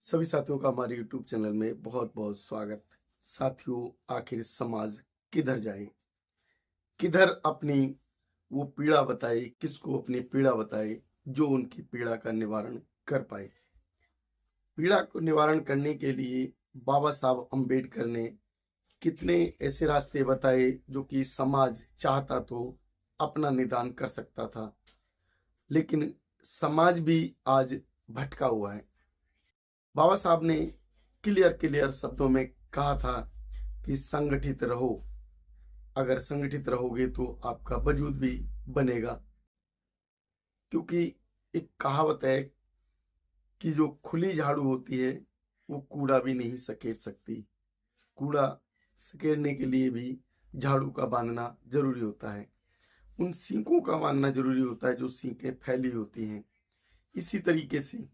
सभी साथियों का हमारे YouTube चैनल में बहुत बहुत स्वागत। साथियों, आखिर समाज किधर जाए, किधर अपनी वो पीड़ा बताए, किसको अपनी पीड़ा बताए जो उनकी पीड़ा का निवारण कर पाए। पीड़ा को निवारण करने के लिए बाबा साहब अम्बेडकर ने कितने ऐसे रास्ते बताए जो कि समाज चाहता तो अपना निदान कर सकता था, लेकिन समाज भी आज भटका हुआ है। बाबा साहब ने क्लियर क्लियर शब्दों में कहा था कि संगठित रहो। अगर संगठित रहोगे तो आपका वजूद भी बनेगा, क्योंकि एक कहावत है कि जो खुली झाड़ू होती है वो कूड़ा भी नहीं सकेड़ सकती। कूड़ा सकेड़ने के लिए भी झाड़ू का बांधना जरूरी होता है, उन सींकों का बांधना जरूरी होता है जो सींकें फैली होती हैं। इसी तरीके से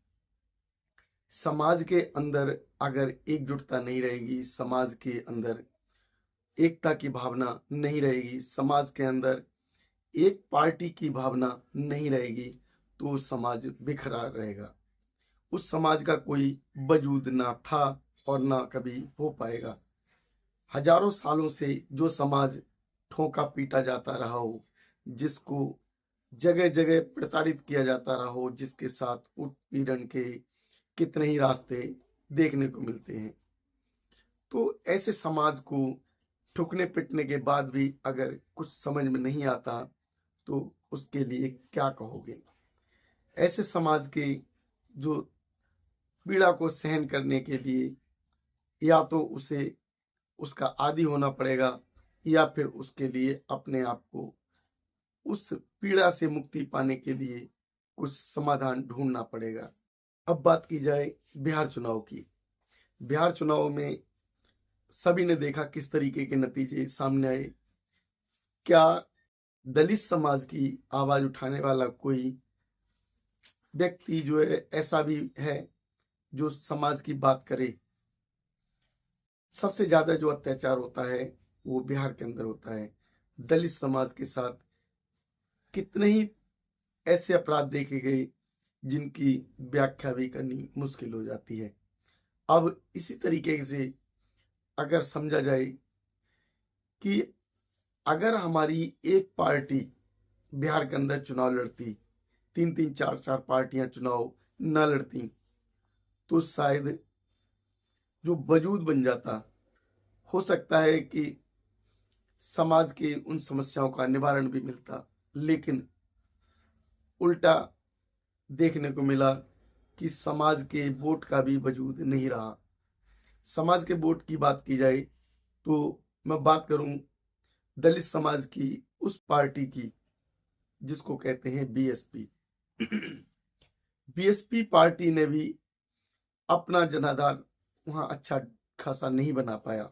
समाज के अंदर अगर एकजुटता नहीं रहेगी, समाज के अंदर एकता की भावना नहीं रहेगी, समाज के अंदर एक पार्टी की भावना नहीं रहेगी, तो समाज बिखरा रहेगा। उस समाज का कोई वजूद ना था और ना कभी हो पाएगा। हजारों सालों से जो समाज ठोका पीटा जाता रहा हो, जिसको जगह जगह प्रताड़ित किया जाता रहा हो, जिसके साथ उत्पीड़न के कितने ही रास्ते देखने को मिलते हैं, तो ऐसे समाज को ठुकने पिटने के बाद भी अगर कुछ समझ में नहीं आता तो उसके लिए क्या कहोगे। ऐसे समाज के जो पीड़ा को सहन करने के लिए या तो उसे उसका आदी होना पड़ेगा या फिर उसके लिए अपने आप को उस पीड़ा से मुक्ति पाने के लिए कुछ समाधान ढूंढना पड़ेगा। अब बात की जाए बिहार चुनाव की। बिहार चुनाव में सभी ने देखा किस तरीके के नतीजे सामने आए। क्या दलित समाज की आवाज उठाने वाला कोई व्यक्ति जो है ऐसा भी है जो समाज की बात करे? सबसे ज्यादा जो अत्याचार होता है वो बिहार के अंदर होता है। दलित समाज के साथ कितने ही ऐसे अपराध देखे गए जिनकी व्याख्या भी करनी मुश्किल हो जाती है। अब इसी तरीके से अगर समझा जाए कि अगर हमारी एक पार्टी बिहार के अंदर चुनाव लड़ती, तीन तीन चार चार पार्टियां चुनाव न लड़ती, तो शायद जो वजूद बन जाता, हो सकता है कि समाज के उन समस्याओं का निवारण भी मिलता। लेकिन उल्टा देखने को मिला कि समाज के वोट का भी वजूद नहीं रहा। समाज के वोट की बात की जाए तो मैं बात करूं दलित समाज की उस पार्टी की जिसको कहते हैं बीएसपी। बीएसपी पार्टी ने भी अपना जनाधार वहां अच्छा खासा नहीं बना पाया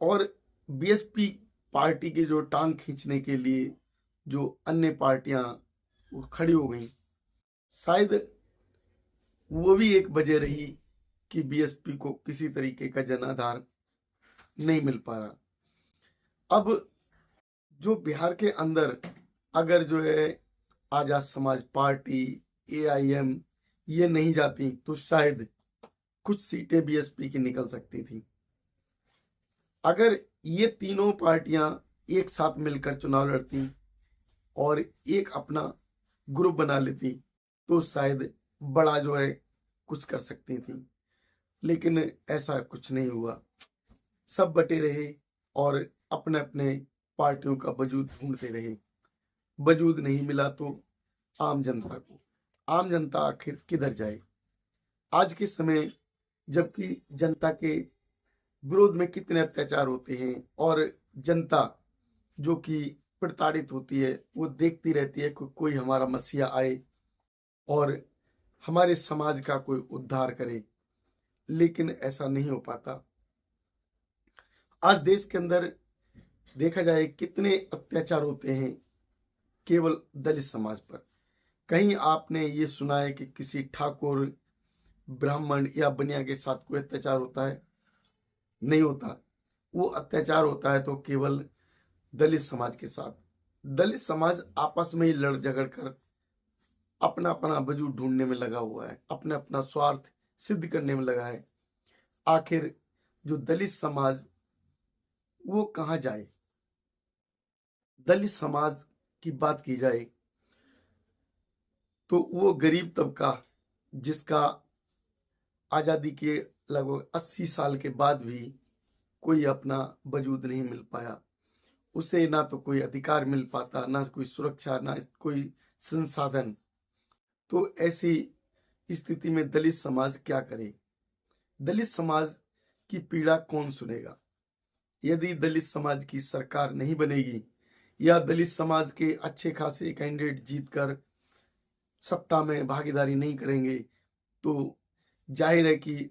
और बीएसपी पार्टी के जो टांग खींचने के लिए जो अन्य पार्टियां खड़ी हो गई, शायद वो भी एक वजह रही कि बीएसपी को किसी तरीके का जनाधार नहीं मिल पा रहा। अब जो बिहार के अंदर अगर जो है आजाद समाज पार्टी, एआईएम ये नहीं जाती तो शायद कुछ सीटें बीएसपी की निकल सकती थी। अगर ये तीनों पार्टियां एक साथ मिलकर चुनाव लड़ती और एक अपना ग्रुप बना लेती तो शायद बड़ा जो है कुछ कर सकती थी, लेकिन ऐसा कुछ नहीं हुआ। सब बटे रहे और अपने अपने पार्टियों का वजूद ढूंढते रहे। वजूद नहीं मिला तो आम जनता आखिर किधर जाए? आज के समय जबकि जनता के विरोध में कितने अत्याचार होते हैं और जनता जो कि प्रताड़ित होती है वो देखती रहती है कि कोई हमारा मसीहा आए और हमारे समाज का कोई उद्धार करे, लेकिन ऐसा नहीं हो पाता। आज देश के अंदर देखा जाए कितने अत्याचार होते हैं केवल दलित समाज पर। कहीं आपने ये सुना है कि किसी ठाकुर, ब्राह्मण या बनिया के साथ कोई अत्याचार होता है? नहीं होता। वो अत्याचार होता है तो केवल दलित समाज के साथ। दलित समाज आपस में ही लड़ झगड़ कर अपना अपना वजूद ढूंढने में लगा हुआ है, अपना अपना स्वार्थ सिद्ध करने में लगा है। आखिर जो दलित समाज वो कहाँ जाए? दलित समाज की बात की जाए तो वो गरीब तबका जिसका आजादी के लगभग 80 साल के बाद भी कोई अपना वजूद नहीं मिल पाया, उसे ना तो कोई अधिकार मिल पाता, ना कोई सुरक्षा, ना कोई संसाधन। तो ऐसी स्थिति में दलित समाज क्या करे? दलित समाज की पीड़ा कौन सुनेगा? यदि दलित समाज की सरकार नहीं बनेगी या दलित समाज के अच्छे खासे कैंडिडेट जीतकर सत्ता में भागीदारी नहीं करेंगे तो जाहिर है कि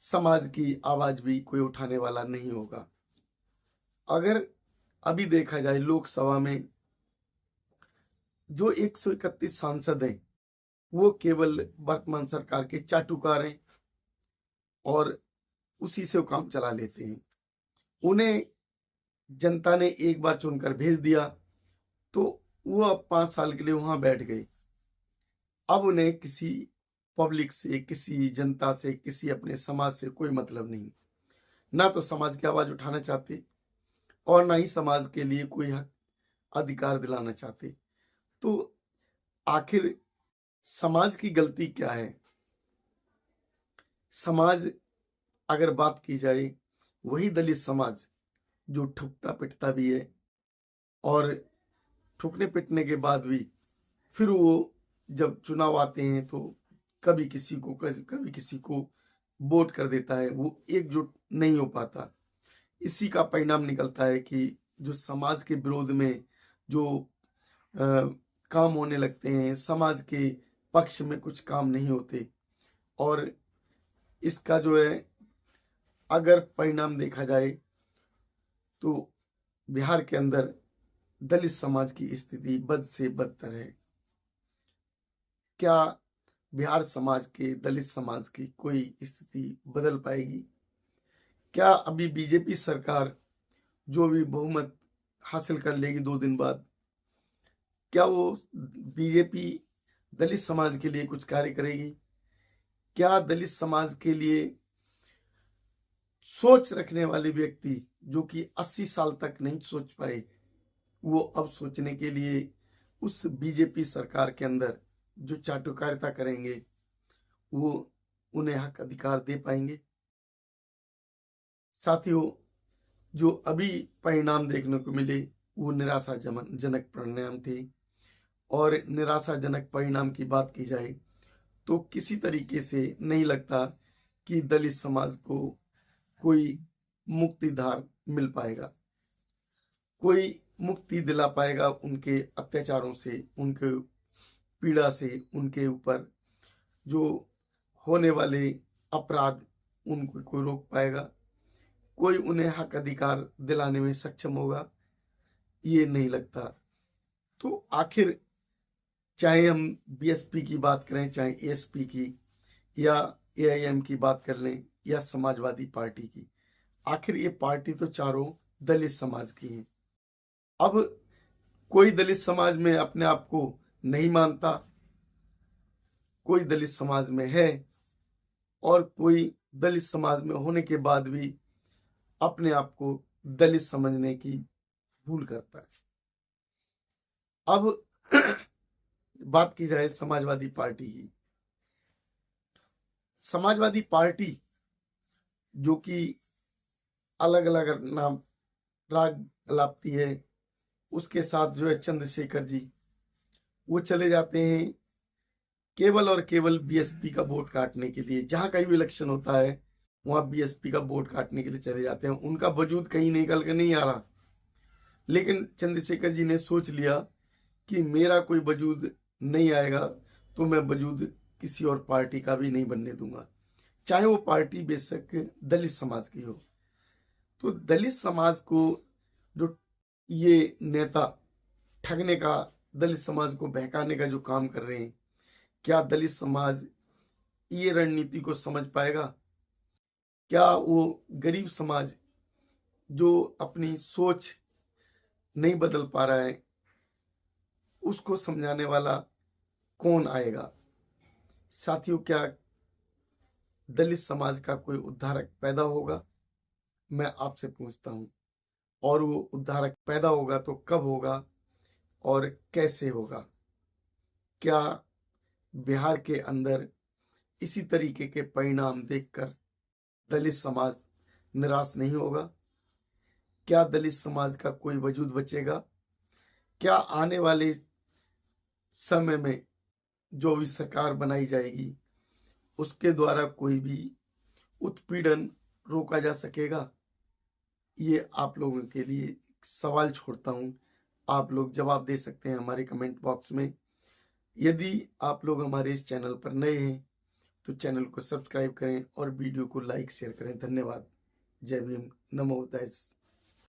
समाज की आवाज भी कोई उठाने वाला नहीं होगा। अगर अभी देखा जाए लोकसभा में जो 131 सांसद हैं वो केवल वर्तमान सरकार के चाटुकार हैं और उसी से वो काम चला लेते हैं। उन्हें जनता ने एक बार चुनकर भेज दिया तो वो अब 5 साल के लिए वहां बैठ गए। अब उन्हें किसी पब्लिक से, किसी जनता से, किसी अपने समाज से कोई मतलब नहीं। ना तो समाज की आवाज उठाना चाहते और ना ही समाज के लिए कोई हक अधिकार दिलाना चाहते। तो आखिर समाज की गलती क्या है? समाज अगर बात की जाए, वही दलित समाज जो ठुकता पिटता भी है और ठुकने पिटने के बाद भी फिर वो जब चुनाव आते हैं तो कभी किसी को कभी किसी को वोट कर देता है, वो एकजुट नहीं हो पाता। इसी का परिणाम निकलता है कि जो समाज के विरोध में जो काम होने लगते हैं, समाज के पक्ष में कुछ काम नहीं होते। और इसका जो है अगर परिणाम देखा जाए तो बिहार के अंदर दलित समाज की स्थिति बद से बदतर है। क्या बिहार समाज के, दलित समाज की कोई स्थिति बदल पाएगी? क्या अभी बीजेपी सरकार जो भी बहुमत हासिल कर लेगी 2 दिन बाद, क्या वो बीजेपी दलित समाज के लिए कुछ कार्य करेगी? क्या दलित समाज के लिए सोच रखने वाले व्यक्ति जो कि 80 साल तक नहीं सोच पाए, वो अब सोचने के लिए उस बीजेपी सरकार के अंदर जो चाटुकारिता करेंगे वो उन्हें हक अधिकार दे पाएंगे? साथियों, जो अभी परिणाम देखने को मिले वो निराशाजनक परिणाम थे। और निराशाजनक परिणाम की बात की जाए तो किसी तरीके से नहीं लगता कि दलित समाज को कोई मुक्तिधार मिल पाएगा, कोई मुक्ति दिला पाएगा उनके अत्याचारों से, उनके पीड़ा से, उनके ऊपर जो होने वाले अपराध उनको कोई रोक पाएगा, कोई उन्हें हक अधिकार दिलाने में सक्षम होगा? ये नहीं लगता। तो आखिर चाहे हम बीएसपी की बात करें, चाहे एएसपी की या एआईएम की बात कर लें या समाजवादी पार्टी की, आखिर ये पार्टी तो चारों दलित समाज की हैं। अब कोई दलित समाज में अपने आप को नहीं मानता, कोई दलित समाज में है और कोई दलित समाज में होने के बाद भी अपने आप को दलित समझने की भूल करता है। अब बात की जाए समाजवादी पार्टी की। समाजवादी पार्टी जो कि अलग अलग नाम राग लापती है, उसके साथ जो है चंद्रशेखर जी वो चले जाते हैं केवल और केवल बीएसपी का वोट काटने के लिए। जहां कहीं भी इलेक्शन होता है वहां बीएसपी का वोट काटने के लिए चले जाते हैं। उनका वजूद कहीं निकल कर नहीं आ रहा, लेकिन चंद्रशेखर जी ने सोच लिया कि मेरा कोई वजूद नहीं आएगा तो मैं वजूद किसी और पार्टी का भी नहीं बनने दूंगा, चाहे वो पार्टी बेशक दलित समाज की हो। तो दलित समाज को जो ये नेता ठगने का, दलित समाज को बहकाने का जो काम कर रहे हैं, क्या दलित समाज ये रणनीति को समझ पाएगा? क्या वो गरीब समाज जो अपनी सोच नहीं बदल पा रहा है उसको समझाने वाला कौन आएगा? साथियों, क्या दलित समाज का कोई उद्धारक पैदा होगा? मैं आपसे पूछता हूँ। और वो उद्धारक पैदा होगा तो कब होगा और कैसे होगा? क्या बिहार के अंदर इसी तरीके के परिणाम देखकर दलित समाज निराश नहीं होगा? क्या दलित समाज का कोई वजूद बचेगा? क्या आने वाले समय में जो भी सरकार बनाई जाएगी उसके द्वारा कोई भी उत्पीड़न रोका जा सकेगा? ये आप लोगों के लिए सवाल छोड़ता हूँ। आप लोग जवाब दे सकते हैं हमारे कमेंट बॉक्स में। यदि आप लोग हमारे इस चैनल पर नए हैं तो चैनल को सब्सक्राइब करें और वीडियो को लाइक शेयर करें। धन्यवाद। जय भीम। नमो बुद्धाय।